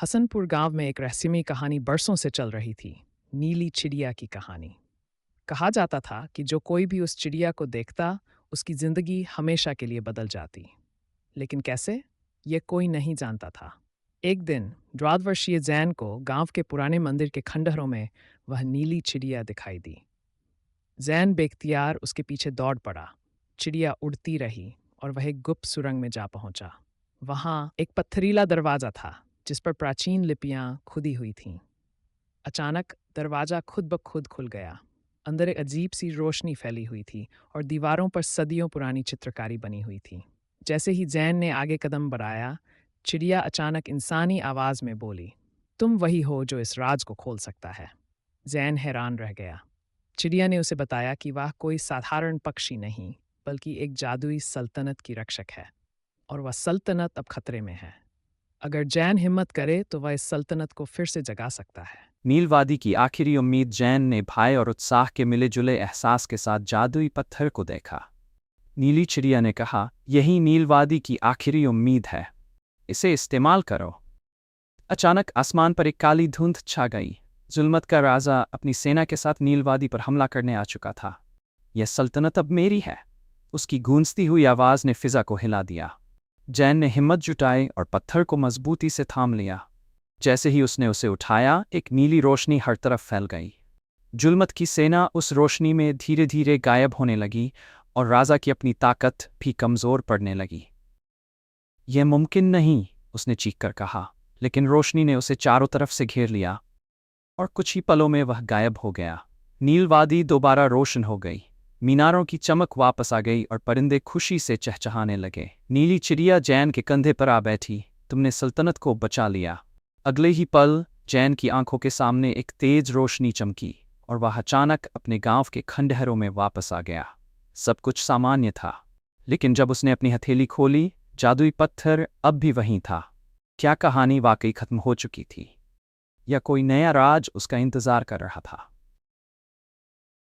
हसनपुर गांव में एक रहस्यमयी कहानी बरसों से चल रही थी। नीली चिड़िया की कहानी। कहा जाता था कि जो कोई भी उस चिड़िया को देखता, उसकी जिंदगी हमेशा के लिए बदल जाती। लेकिन कैसे, ये कोई नहीं जानता था। एक दिन 12 वर्षीय जैन को गांव के पुराने मंदिर के खंडहरों में वह नीली चिड़िया दिखाई दी। जैन बेख्तियार उसके पीछे दौड़ पड़ा। चिड़िया उड़ती रही और वह एक गुप्त सुरंग में जा पहुंचा। वहां एक पत्थरीला दरवाजा था जिस पर प्राचीन लिपियां खुदी हुई थीं। अचानक दरवाजा खुद ब खुद खुल गया। अंदर एक अजीब सी रोशनी फैली हुई थी और दीवारों पर सदियों पुरानी चित्रकारी बनी हुई थी। जैसे ही जैन ने आगे कदम बढ़ाया, चिड़िया अचानक इंसानी आवाज में बोली, तुम वही हो जो इस राज को खोल सकता है। जैन हैरान रह गया। चिड़िया ने उसे बताया कि वह कोई साधारण पक्षी नहीं, बल्कि एक जादुई सल्तनत की रक्षक है, और वह सल्तनत अब खतरे में है। अगर जैन हिम्मत करे तो वह इस सल्तनत को फिर से जगा सकता है। नीलवादी की आखिरी उम्मीद। जैन ने भय और उत्साह के मिले जुले एहसास के साथ जादुई पत्थर को देखा। नीली चिड़िया ने कहा, यही नीलवादी की आखिरी उम्मीद है, इसे इस्तेमाल करो। अचानक आसमान पर एक काली धुंध छा गई। जुल्मत का राजा अपनी सेना के साथ नीलवादी पर हमला करने आ चुका था। यह सल्तनत अब मेरी है, उसकी गूंजती हुई आवाज ने फिजा को हिला दिया। जैन ने हिम्मत जुटाई और पत्थर को मजबूती से थाम लिया। जैसे ही उसने उसे उठाया, एक नीली रोशनी हर तरफ फैल गई। जुल्मत की सेना उस रोशनी में धीरे धीरे गायब होने लगी और राजा की अपनी ताकत भी कमजोर पड़ने लगी। यह मुमकिन नहीं, उसने चीखकर कहा, लेकिन रोशनी ने उसे चारों तरफ से घेर लिया और कुछ ही पलों में वह गायब हो गया। नीलवादी दोबारा रोशन हो गई। मीनारों की चमक वापस आ गई और परिंदे खुशी से चहचहाने लगे। नीली चिड़िया जैन के कंधे पर आ बैठी, तुमने सल्तनत को बचा लिया। अगले ही पल जैन की आंखों के सामने एक तेज रोशनी चमकी और वह अचानक अपने गांव के खंडहरों में वापस आ गया। सब कुछ सामान्य था, लेकिन जब उसने अपनी हथेली खोली, जादुई पत्थर अब भी वहीं था। क्या कहानी वाकई खत्म हो चुकी थी, या कोई नया राज उसका इंतजार कर रहा था?